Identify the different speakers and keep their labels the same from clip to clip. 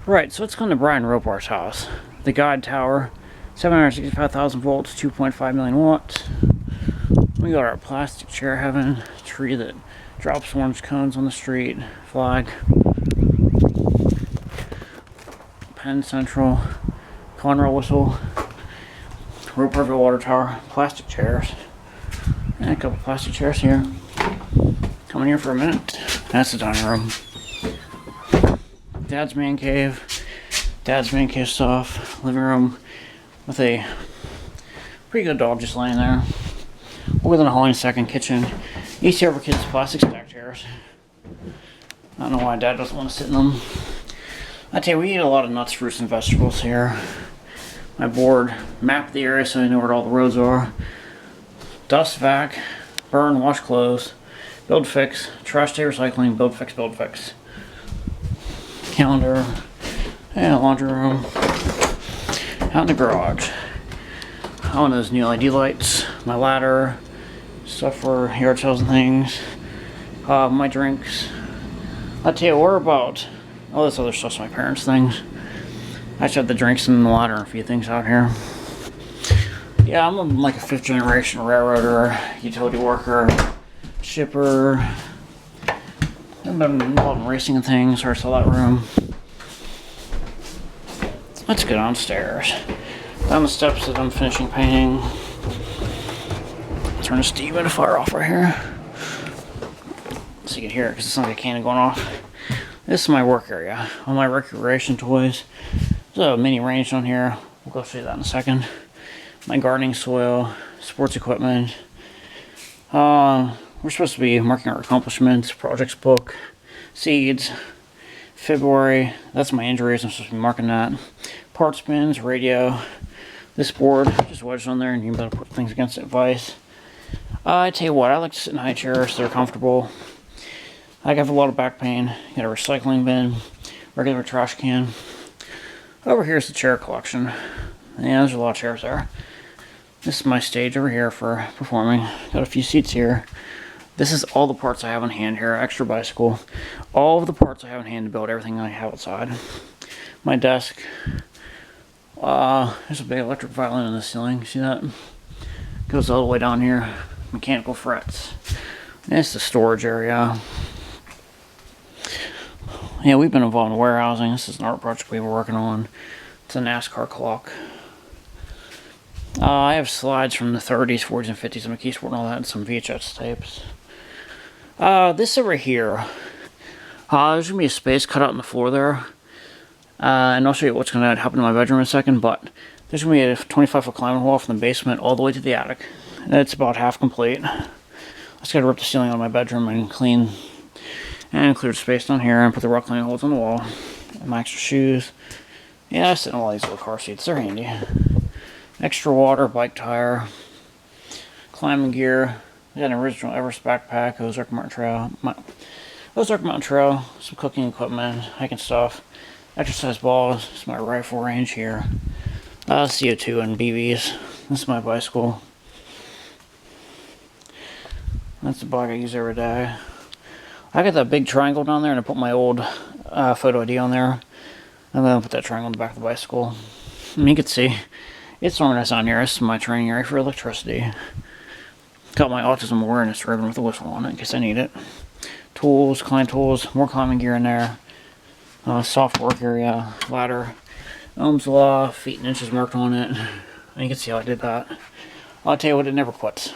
Speaker 1: Right, so let's go to Bryan Ropar's house. The God Tower, 765,000 volts, 2.5 million watts. We got our plastic chair heaven, tree that drops orange cones on the street, flag, Penn Central, Conrail whistle, Roparville water tower, plastic chairs, and a couple plastic chairs here. Coming here for a minute. That's the dining room. Dad's man cave stuff, living room with a pretty good dog just laying there. We'll go to the hall in a second. Kitchen. Each chair for kids, plastic stack chairs. I don't know why Dad doesn't want to sit in them. I tell you, we eat a lot of nuts, fruits, and vegetables here. My board mapped the area so I know where all the roads are. Dust vac, burn, wash clothes, build fix, trash day recycling, build fix, build fix. Calendar, and a laundry room. Out in the garage. One of those new LED lights, my ladder, stuff for yard sales and things, my drinks. I'll tell you, we're about all this other stuff's my parents' things. I just have the drinks and the ladder and a few things out here. Yeah, I'm like a 5th generation railroader, utility worker, shipper. I've been involved in racing and things, so I saw that room. Let's go downstairs. Down the steps that I'm finishing painting. Turn the dehumidifier off right here. So you can hear it because it's not like a cannon going off. This is my work area. All my recreation toys. There's a mini range on here. We'll go show you that in a second. My gardening soil, sports equipment. We're supposed to be marking our accomplishments, projects book, seeds. February, that's my injuries. I'm supposed to be marking that. Parts bins, radio. This board, just wedged on there, and you can better put things against it, vice. I tell you what, I like to sit in high chairs so they're comfortable. I have a lot of back pain. Got a recycling bin, regular trash can. Over here's the chair collection. Yeah, there's a lot of chairs there. This is my stage over here for performing. Got a few seats here. This is all the parts I have on hand here. Extra bicycle. All of the parts I have on hand to build everything I have outside. My desk. There's a big electric violin in the ceiling. See that? Goes all the way down here. Mechanical frets. It's the storage area. Yeah, we've been involved in warehousing. This is an art project we were working on. It's a NASCAR clock. I have slides from the 30s, 40s, and 50s, and McKeesport and all that, and some VHS tapes. This over here, there's going to be a space cut out in the floor there. And I'll show you what's going to happen in my bedroom in a second, but there's going to be a 25-foot climbing wall from the basement all the way to the attic. It's about half complete. I just got to rip the ceiling out of my bedroom and clean and clear the space down here and put the rock climbing holes on the wall. And my extra shoes. Yeah, I sit in all these little car seats. They're handy. Extra water, bike tire, climbing gear. I got an original Everest backpack, Ozark Mountain Trail, some cooking equipment, hiking stuff, exercise balls. This is my rifle range here. CO2 and BBs. This is my bicycle. That's the bike I use every day. I got that big triangle down there, and I put my old photo ID on there. And then I put that triangle on the back of the bicycle. And you can see, it's organized on here. This is my training area for electricity. Got my autism awareness ribbon with a whistle on it in case I need it. Tools, climbing tools, more climbing gear in there. Soft work area, ladder. Ohm's law, feet and inches marked on it. And you can see how I did that. I'll tell you what, it never quits.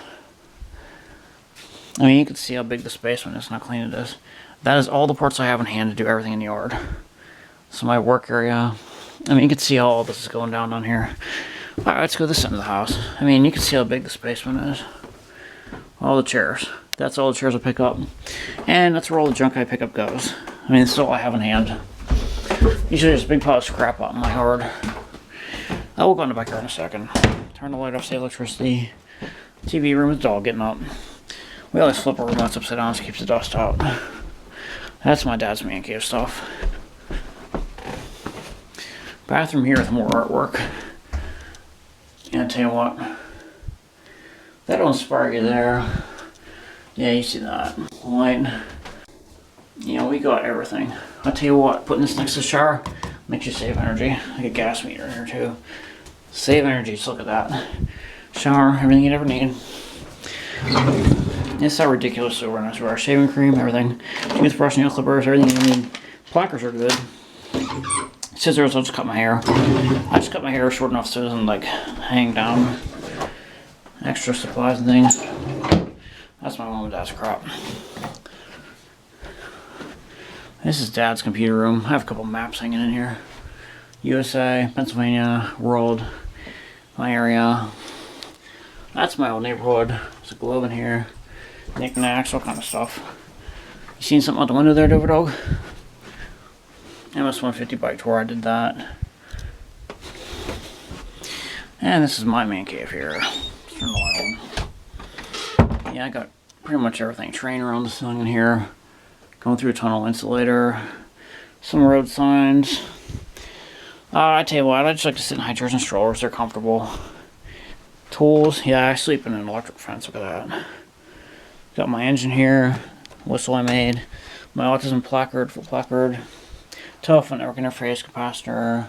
Speaker 1: I mean, you can see how big the space when it's not clean it is. That is all the parts I have in hand to do everything in the yard. So my work area. I mean, you can see how all this is going down here. Alright, let's go to this end of the house. I mean, you can see how big the basement is. All the chairs. That's all the chairs I pick up. And that's where all the junk I pick up goes. I mean, this is all I have in hand. Usually there's a big pile of scrap out in my yard. I will go in the backyard in a second. Turn the light off, save electricity. TV room with the dog getting up. We always flip our remotes upside down so it keeps the dust out. That's my dad's man cave stuff. Bathroom here with more artwork. And I tell you what, that'll inspire you there. Yeah, you see that. Light. You know, we got everything. I'll tell you what, putting this next to the shower, Makes you save energy. Like a gas meter in here too. Save energy, just look at that. Shower, everything you'd ever need. It's so ridiculously organized. Our shaving cream, everything. Toothbrush, nail clippers, everything you need. Plackers are good. Scissors, I'll just cut my hair. I just cut my hair short enough so it doesn't like hang down. Extra supplies and things. That's my mom and dad's crap. This is Dad's computer room. I have a couple maps hanging in here. USA, Pennsylvania, world, my area. That's my old neighborhood. There's a globe in here. Knickknacks, all kind of stuff. You seen something out the window there, Dover Dog? MS 150 bike tour, I did that. And this is my man cave here. Turn the light on. Yeah, I got pretty much everything. Train around the ceiling in here. Going through a tunnel insulator. Some road signs. I tell you what, I just like to sit in high chairs and strollers. They're comfortable. Tools. Yeah, I sleep in an electric fence. Look at that. Got my engine here. Whistle I made. My Autism placard, full placard. Telephone network interface, capacitor.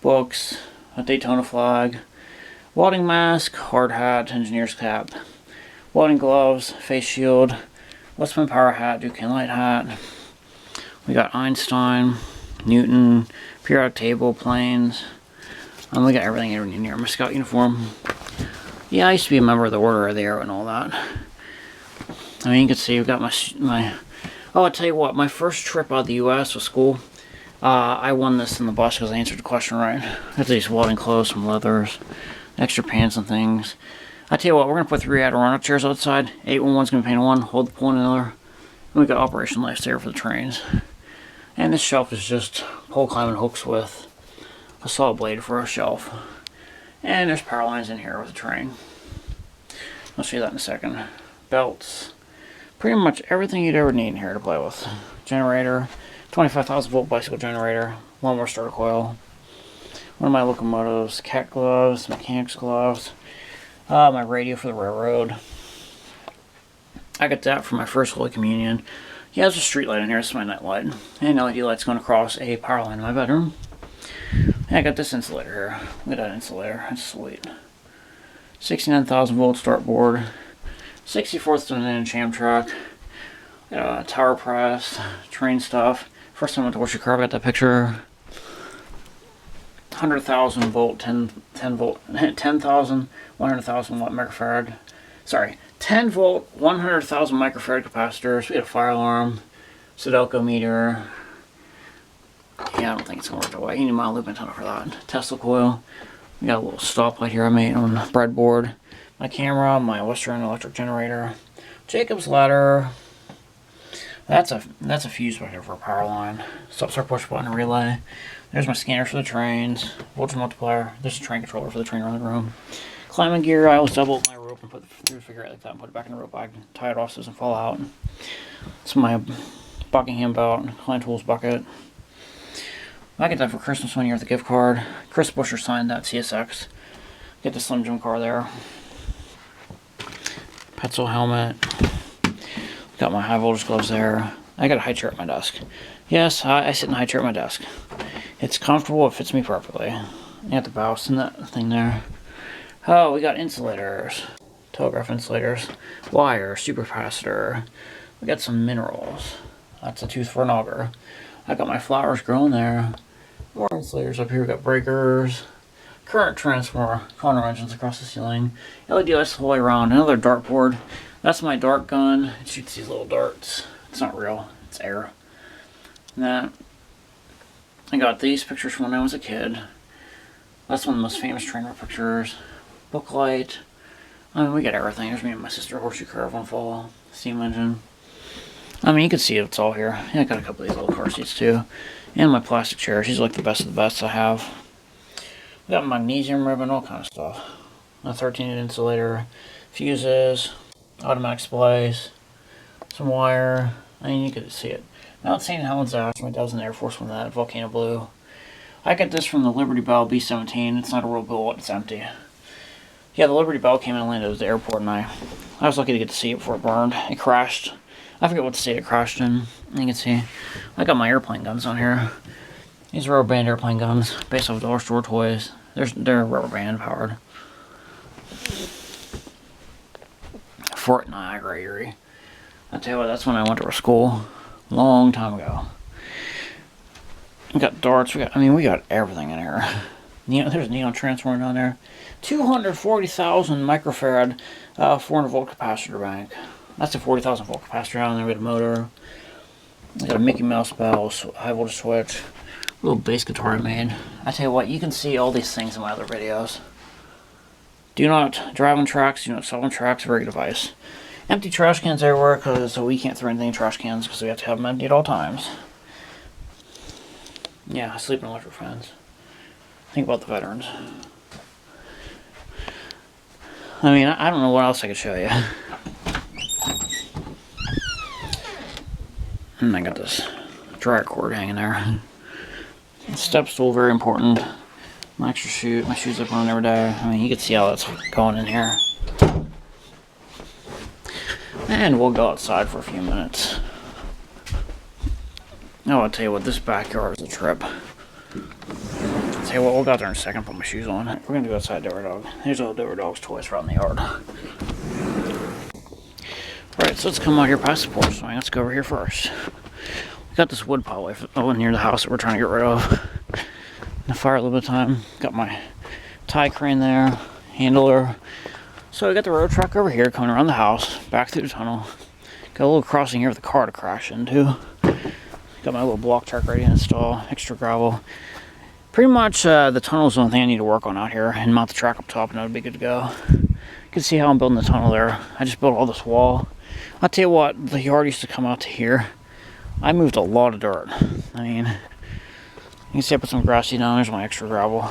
Speaker 1: Books. A Daytona flag. Welding mask. Hard hat. Engineer's cap. Welding gloves. Face shield. Westman power hat. Duquesne light hat. We got Einstein. Newton. Periodic table. Planes. We got everything in here. My scout uniform. Yeah, I used to be a member of the Order of the Arrow and all that. I mean, you can see we've got my. Oh, I'll tell you what. My first trip out of the U.S. was school. I won this in the bus because I answered the question right. I got these welding clothes, some leathers, extra pants and things. I tell you what, we're gonna put 3 Adirondack chairs outside. 811's gonna be painted one. Hold the pole in another. And we got Operation Lifesaver for the trains. And this shelf is just pole climbing hooks with a saw blade for a shelf. And there's power lines in here with the train. I'll show you that in a second. Belts. Pretty much everything you'd ever need in here to play with. Generator. 25,000 volt bicycle generator. Lawnmower starter coil. One of my locomotives. Cat gloves. Mechanics gloves. My radio for the railroad. I got that for my first Holy Communion. Yeah, there's a street light in here. This is my night light. And LED light's going across a power line in my bedroom. And I got this insulator here. Look at that insulator. That's sweet. 69,000 volt start board. 64th to an inch Amtrak. Tower press. Train stuff. First time I went to wash your car, I got that picture. 100,000 volt, 10 volt, 10,000, 100,000 watt microfarad. Sorry, 10 volt, 100,000 microfarad capacitors. We had a fire alarm, Sudoku meter. Yeah, I don't think it's gonna work that way. You need my loop antenna for that. Tesla coil. We got a little stoplight here I made on the breadboard. My camera, my Western electric generator, Jacob's ladder. That's a fuse back here for a power line. Stop start push button relay. There's my scanner for the trains. Voltage multiplier. There's a train controller for the train running room. Climbing gear. I always double my rope and put the figure out like that and put it back in the rope bag. Tie it off so it doesn't fall out. It's my Buckingham belt. Klein Tools bucket. I get that for Christmas one year with a gift card. Chris Buescher signed that CSX. Get the Slim Jim car there. Petzl helmet. Got my high voltage gloves there. I got a high chair at my desk. Yes, I sit in a high chair at my desk. It's comfortable, it fits me perfectly. You got the Baust and that thing there. Oh, we got insulators. Telegraph insulators. Wire, supercapacitor. We got some minerals. That's a tooth for an auger. I got my flowers growing there. More insulators up here. We got breakers. Current transformer. Counter engines across the ceiling. LED lights all the way around. Another dartboard. That's my dart gun. It shoots these little darts. It's not real. It's air. And that. I got these pictures from when I was a kid. That's one of the most famous train wreck pictures. Booklight. I mean, we got everything. There's me and my sister, horseshoe caravan fall, steam engine. I mean, you can see it's all here. Yeah, I got a couple of these little car seats too. And my plastic chair. She's like the best of the best I have. We got magnesium ribbon, all kind of stuff. A 13-inch insulator, fuses, automatic splice, some wire. I mean, you could see it. Mount St. Helens Ash. My dad was in the Air Force with that. Volcano Blue. I got this from the Liberty Bell B-17. It's not a real bullet. It's empty. Yeah, the Liberty Bell came in and landed at the airport, and I was lucky to get to see it before it burned. It crashed. I forget what state it crashed in. You can see. I got my airplane guns on here. These rubber band airplane guns, based off dollar store toys. They're rubber band powered. Fort Niagara, Erie. I tell you what, that's when I went to our school, a long time ago. We got darts. We got everything in here. There's a neon transformer down there. 240,000 microfarad, 400 volt capacitor bank. That's a 40,000 volt capacitor down there with a motor. We got a Mickey Mouse bell, high voltage switch. Little bass guitar I made. I tell you what, you can see all these things in my other videos. Do not drive on tracks, do not sell on tracks, very good advice. Empty trash cans everywhere, so we can't throw anything in trash cans because we have to have them empty at all times. Yeah, I sleep in electric fans. Think about the veterans. I mean, I don't know what else I could show you. And I got this dryer cord hanging there. Step stool, very important. My extra shoe, my shoes I put on every day. I mean, you can see how that's going in here. And we'll go outside for a few minutes. Oh, I'll tell you what, this backyard is a trip. I'll tell you what, we'll go out there in a second, put my shoes on. We're going to go outside Dover Dog. Here's all Dover Dog's toys around the yard. Alright, so let's come out here past the porch swing. Let's go over here first. We got this wood pile over near the house that we're trying to get rid of. The fire a little bit of time. Got my tie crane there, handler. So we got the road truck over here coming around the house, back through the tunnel. Got a little crossing here with a car to crash into. Got my little block truck ready to install, extra gravel. Pretty much the tunnel is the only thing I need to work on out here, and mount the track up top and that'll be good to go. You can see how I'm building the tunnel there. I just built all this wall. I'll tell you what, the yard used to come out to here. I moved a lot of dirt. I mean, you can see I put some grass seed down. There's my extra gravel.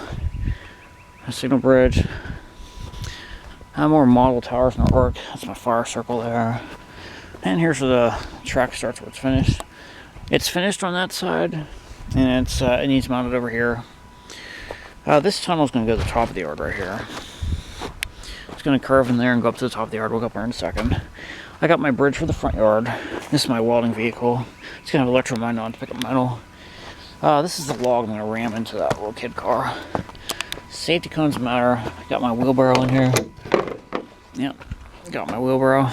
Speaker 1: A signal bridge. More model towers in work. That's my fire circle there. And here's where the track starts where it's finished. It's finished on that side, and it needs mounted over here. This tunnel is going to go to the top of the yard right here. It's going to curve in there and go up to the top of the yard. We'll go up there in a second. I got my bridge for the front yard. This is my welding vehicle. It's going to have electromine on to pick up metal. This is the log I'm going to ram into that little kid car. Safety cones matter. Got my wheelbarrow in here. Yep, got my wheelbarrow.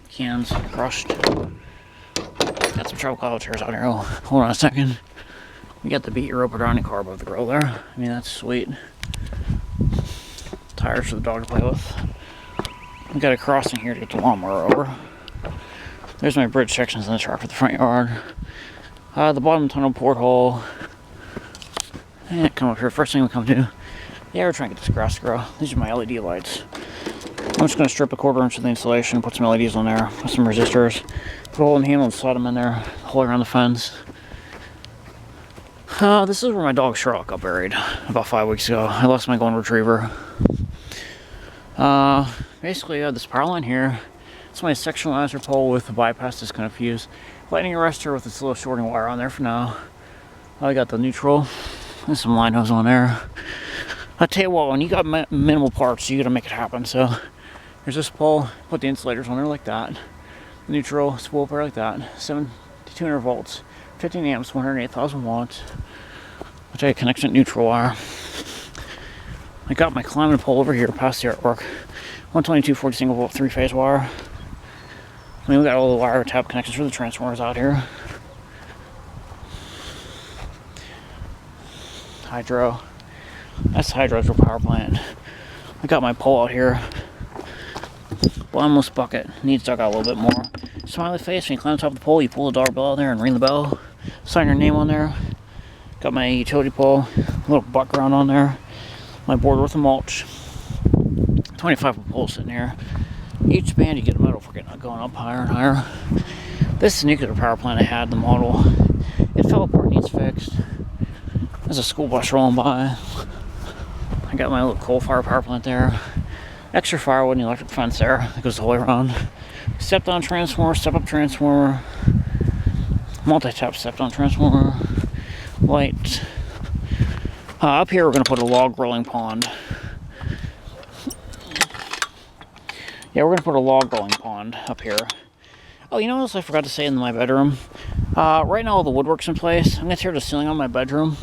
Speaker 1: Cans crushed. Got some trouble cloud chairs out here. Oh, hold on a second. We got the Beat Your Roper Drowning car above the grill there. I mean, that's sweet. Tires for the dog to play with. We got a crossing here to get the lawnmower over. There's my bridge sections in the truck for the front yard. The bottom tunnel porthole. And come up here. First thing we come to. Yeah, we're trying to get this grass to grow. These are my LED lights. I'm just going to strip a 1/4 inch of the insulation, put some LEDs on there, put some resistors, put a hole in the handle and slide them in there, hole around the fence. This is where my dog Charlotte got buried about 5 weeks ago. I lost my golden retriever. Basically, this power line here. It's my sectionalizer pole with a bypass disconnect fuse. Lightning arrestor with this little shorting wire on there for now. I got the neutral. There's some line hose on there. I'll tell you what, when you got minimal parts, you gotta make it happen. So there's this pole, put the insulators on there like that. Neutral, spool pair like that. 200 volts, 15 amps, 108,000 watts. Which I connect it neutral wire. I got my climbing pole over here past the artwork. 122/40 single volt 3-phase wire. I mean, we got all the wire tap connections for the transformers out here. Hydro. That's the hydroelectric power plant. I got my pole out here. Bottomless bucket. Needs dug out a little bit more. Smiley face. When you climb on top of the pole, you pull the dollar bill out there and ring the bell. Sign your name on there. Got my utility pole. A little butt ground on there. My board with a mulch. 25 poles sitting here. Each band you get metal for getting going up higher and higher. This is the nuclear power plant I had, the model. It fell apart, needs fixed. There's a school bus rolling by. I got my little coal-fired power plant there. Extra firewood and electric fence there that goes the whole way around. Step-down transformer, step-up transformer. Multi-tap step-down transformer. Light. Up here we're going to put a log rolling pond. Yeah, we're going to put a log rolling pond up here. Oh, you know what else I forgot to say in my bedroom? Right now all the woodwork's in place. I'm going to tear the ceiling on my bedroom.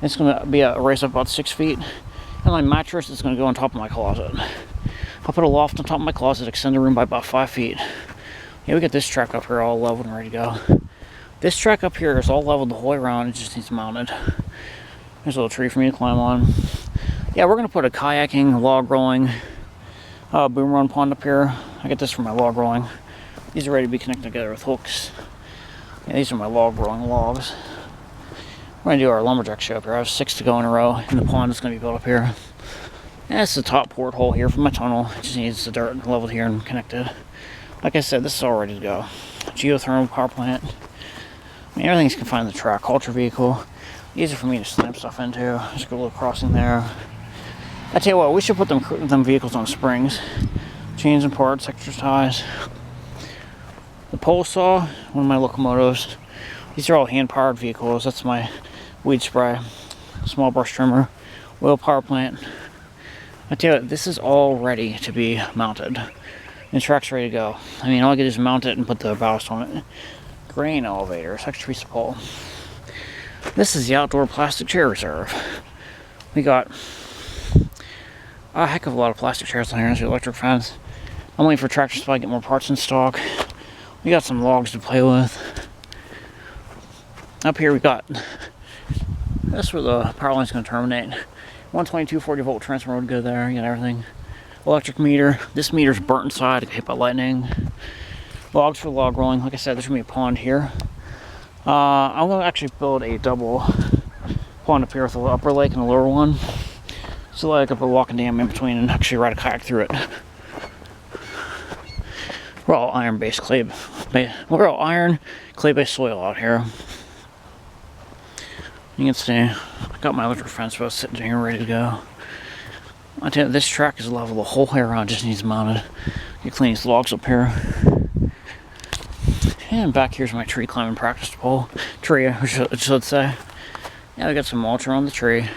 Speaker 1: It's going to be raised up about 6 feet. And my mattress is going to go on top of my closet. I'll put a loft on top of my closet, extend the room by about 5 feet. Yeah, we got this track up here all leveled and ready to go. This track up here is all leveled the whole way around. It just needs mounted. There's a little tree for me to climb on. Yeah, we're going to put a kayaking, log rolling, boom run pond up here. I get this from my log rolling. These are ready to be connected together with hooks. Yeah, these are my log rolling logs. We're going to do our lumberjack show up here. I have 6 to go in a row, and the pond is going to be built up here. And that's the top porthole here for my tunnel. It just needs the dirt leveled here and connected. Like I said, this is all ready to go. Geothermal power plant. I mean, everything's confined to the track. Ultra vehicle. Easy for me to slam stuff into. Just go a little crossing there. I tell you what, we should put them vehicles on springs. Chains and parts, extra ties. The pole saw, one of my locomotives. These are all hand-powered vehicles. That's my weed spray, small brush trimmer, wheel power plant. I tell you what, this is all ready to be mounted. And the track's ready to go. I mean, all I can do is mount it and put the ballast on it. Grain elevators, extra piece of pole. This is the outdoor plastic chair reserve. We got a heck of a lot of plastic chairs on here. There's the electric fence. I'm waiting for Tractor Supply to get more parts in stock. We got some logs to play with. Up here we got, that's where the power line's going to terminate. 122 40 volt transformer would go there. You got everything. Electric meter. This meter's burnt inside. It got hit by lightning. Logs for log rolling. Like I said, there's going to be a pond here. I'm going to actually build a double pond up here with the upper lake and the lower one. So like up a walking dam in between and actually ride a kayak through it. We're all iron-based clay. We're all iron, clay-based soil out here. You can see, I got my electric fence post sitting here ready to go. I tell you, this track is level the whole way around, just needs mounted. You clean these logs up here. And back here's my tree climbing practice pole. Tree, I should say. Yeah, we got some mulch around the tree.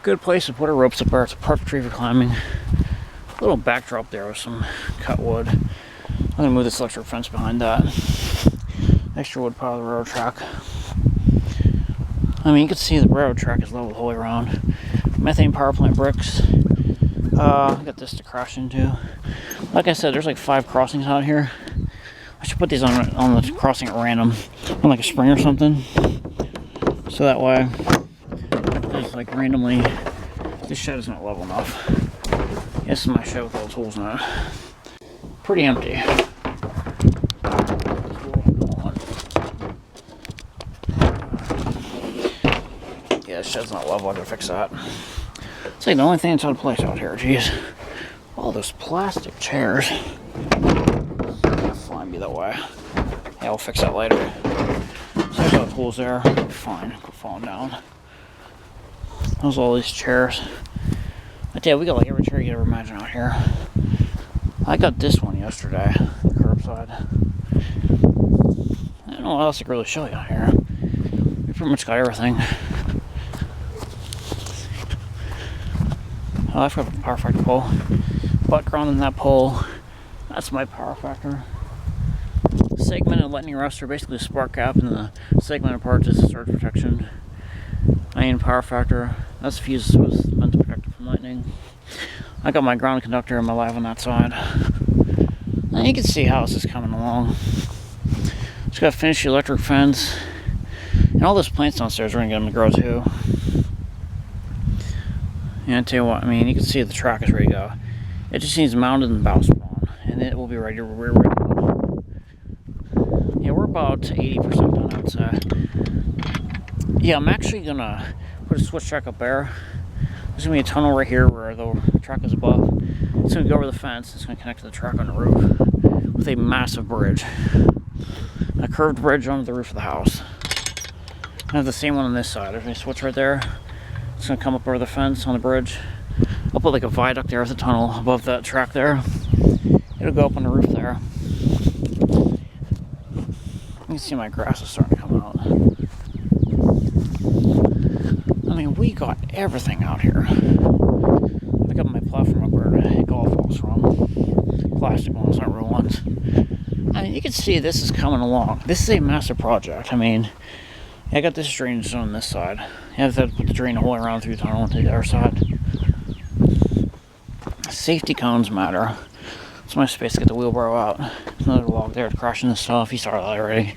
Speaker 1: Good place to put our ropes up there. It's a perfect tree for climbing. A little backdrop there with some cut wood. I'm going to move this electric fence behind that. Extra wood pile of the railroad track. I mean, you can see the railroad track is level the whole way around. Methane power plant bricks. Got this to crash into. Like I said, there's like 5 crossings out here. I should put these on the crossing at random, on like a spring or something. So that way, just like randomly, this shed is not level enough. This is my shed with all the tools in it. Pretty empty. Yeah, this shed's not level. I gotta fix that. It's like the only thing that's out of place out here. Jeez, all those plastic chairs. Fine, be that way. Yeah, I'll fix that later. So there's all the tools there. Fine, go falling down. Those all these chairs. I tell you, we got like every chair you could ever imagine out here. I got this one yesterday, the curbside. I don't know what else I can really show you out here. We pretty much got everything. Oh, I forgot the power factor pole. Butt ground in that pole. That's my power factor. Segmented lightning arrestor, basically a spark gap in the segmented parts is the surge protection. Iron power factor. That's fuse was meant to protect it from lightning. I got my ground conductor and my live on that side. Now you can see how this is coming along. Just got to finish the electric fence. And all those plants downstairs, we're going to get them to grow too. And I tell you what, I mean, you can see the track is ready to go. It just needs mounted and bow spawn. And it will be ready to rear rig. Yeah, we're about 80% done, I would say. Yeah, I'm actually going to put a switch track up there. There's going to be a tunnel right here where the track is above. It's going to go over the fence. It's going to connect to the track on the roof with a massive bridge. A curved bridge onto the roof of the house. I have the same one on this side. There's a switch right there. It's going to come up over the fence on the bridge. I'll put like a viaduct there with a tunnel above that track there. It'll go up on the roof there. You can see my grass is starting to come out. I mean, we got everything out here. I got my platform up where the golf balls from. Plastic ones, not real ones. I mean, you can see this is coming along. This is a massive project. I mean, I got this drainage on this side. You have to put the drain all the way around through the tunnel into the other side. Safety cones matter. It's my space to get the wheelbarrow out. There's another log there to crush this stuff. You saw that already.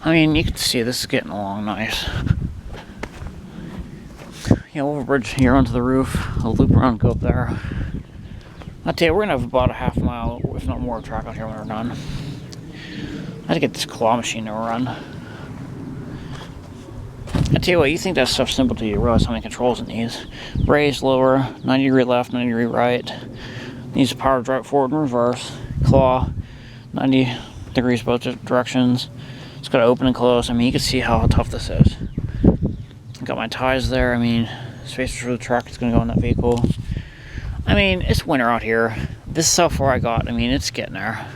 Speaker 1: I mean, you can see this is getting along nice. Yeah, overbridge here onto the roof. I'll loop around, go up there. I'll tell you, we're gonna have about a half mile, if not more, track out here when we're done. I had to get this claw machine to run. I tell you what, you think that stuff's simple till you realize how many controls it needs. Raise, lower, 90 degree left, 90 degree right. Needs power drive forward and reverse. Claw, 90 degrees both directions. It's got to open and close. I mean, you can see how tough this is. Got my ties there. I mean, space for the truck is going to go in that vehicle. I mean, it's winter out here. This is how far I got. I mean, it's getting there.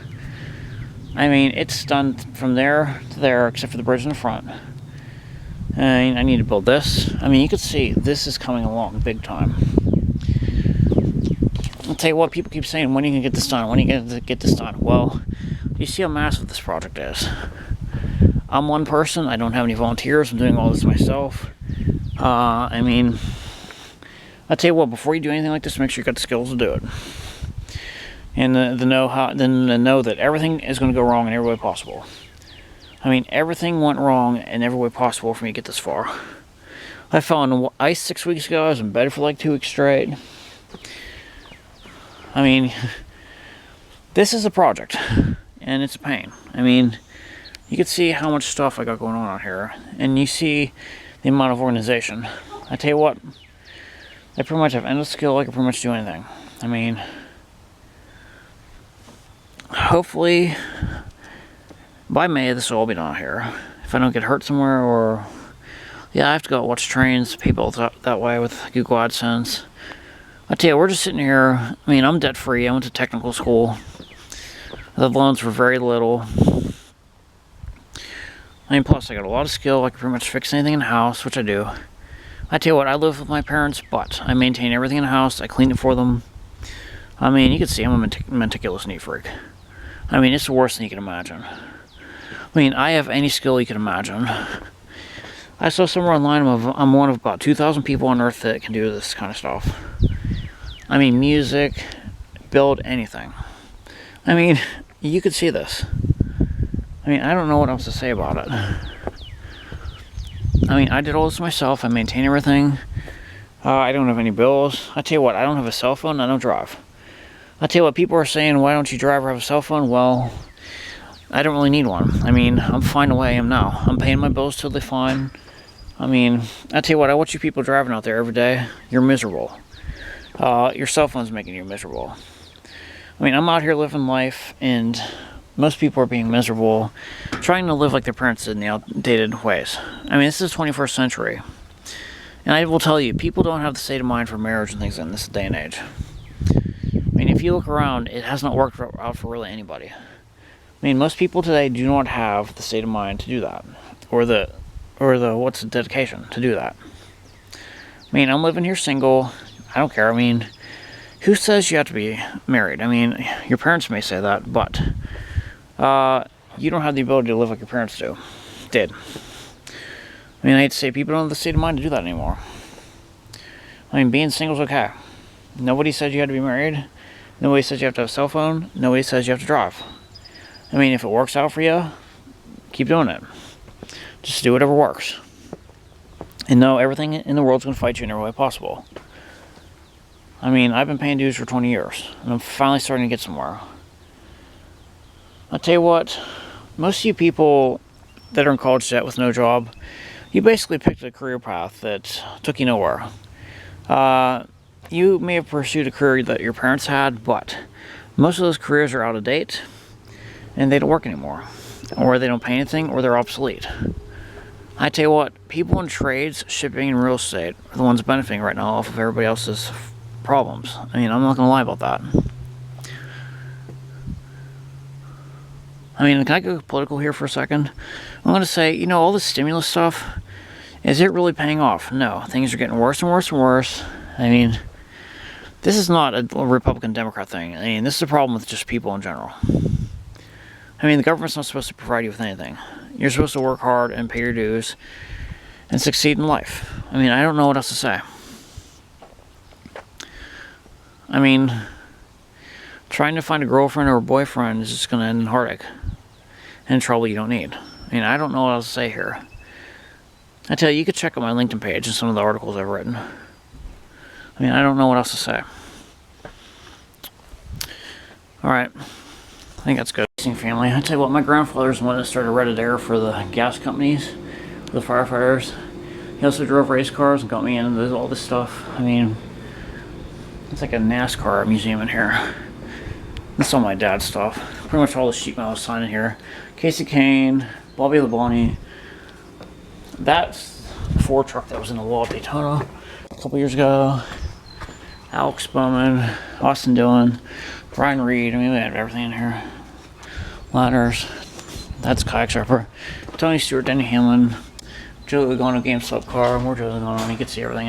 Speaker 1: I mean, it's done from there to there, except for the bridge in the front. And I need to build this. I mean, you can see this is coming along big time. I'll tell you what, people keep saying, when are you going to get this done? When are you going to get this done? Well, you see how massive this project is. I'm one person. I don't have any volunteers. I'm doing all this myself. I mean, I'll tell you what, before you do anything like this, make sure you got the skills to do it. And the know that everything is going to go wrong in every way possible. I mean, everything went wrong in every way possible for me to get this far. I fell in ice 6 weeks ago. I was in bed for like 2 weeks straight. I mean, this is a project, and it's a pain. I mean, you can see how much stuff I got going on out here, and you see the amount of organization. I tell you what, I pretty much have endless skill. I can pretty much do anything. I mean, hopefully by May this will all be done here. If I don't get hurt somewhere, or yeah, I have to go watch trains, people that way with Google AdSense. I tell you, we're just sitting here. I mean, I'm debt free. I went to technical school. The loans were very little. I mean, plus I got a lot of skill. I can pretty much fix anything in the house, which I do. I tell you what, I live with my parents, but I maintain everything in the house. I clean it for them. I mean, you can see I'm a meticulous neat freak. I mean, it's worse than you can imagine. I mean, I have any skill you can imagine. I saw somewhere online I'm one of about 2,000 people on Earth that can do this kind of stuff. I mean, music, build anything. I mean, you could see this. I mean, I don't know what else to say about it. I mean, I did all this myself. I maintain everything. I don't have any bills. I tell you what, I don't have a cell phone. I don't drive. I tell you what, people are saying, why don't you drive or have a cell phone? Well, I don't really need one. I mean, I'm fine the way I am now. I'm paying my bills totally fine. I mean, I tell you what, I watch you people driving out there every day. You're miserable. Your cell phone's making you miserable. I mean, I'm out here living life, and most people are being miserable, trying to live like their parents did in the outdated ways. I mean, this is the 21st century. And I will tell you, people don't have the state of mind for marriage and things in this day and age. I mean, if you look around, it has not worked out for really anybody. I mean, most people today do not have the state of mind to do that, or the what's the dedication to do that. I mean, I'm living here single. I don't care. I mean, who says you have to be married? I mean, your parents may say that, but you don't have the ability to live like your parents did. I mean, I hate to say, people don't have the state of mind to do that anymore. I mean, being single is okay. Nobody says you have to be married. Nobody says you have to have a cell phone. Nobody says you have to drive. I mean, if it works out for you, keep doing it. Just do whatever works. And know everything in the world's going to fight you in every way possible. I mean, I've been paying dues for 20 years, and I'm finally starting to get somewhere. I'll tell you what, most of you people that are in college debt with no job, you basically picked a career path that took you nowhere. You may have pursued a career that your parents had, but most of those careers are out of date, and they don't work anymore. Or they don't pay anything, or they're obsolete. I tell you what, people in trades, shipping, and real estate are the ones benefiting right now off of everybody else's problems. I mean, I'm not going to lie about that. I mean, can I go political here for a second? I'm going to say, you know, all this stimulus stuff, is it really paying off? No, things are getting worse and worse and worse. I mean, this is not a Republican-Democrat thing. I mean, this is a problem with just people in general. I mean, the government's not supposed to provide you with anything. You're supposed to work hard and pay your dues and succeed in life. I mean, I don't know what else to say. I mean, trying to find a girlfriend or a boyfriend is just going to end in heartache and trouble you don't need. I mean, I don't know what else to say here. I tell you, you could check out my LinkedIn page and some of the articles I've written. I mean, I don't know what else to say. Alright, I think that's good. Family. I tell you what, my grandfather's the one that started Reddit Air for the gas companies, for the firefighters. He also drove race cars and got me into all this stuff. I mean, it's like a NASCAR museum in here. That's all my dad's stuff. Pretty much all the sheet metal sign in here. Casey Kane, Bobby Labonte. That's the Ford truck that was in the wall at Daytona a couple years ago. Alex Bowman, Austin Dillon, Brian Reed. I mean, we have everything in here. Ladders. That's Kayak Surfer. Tony Stewart, Denny Hamlin, Joe Logano GameStop car. More Joe Logano. You can see everything in here.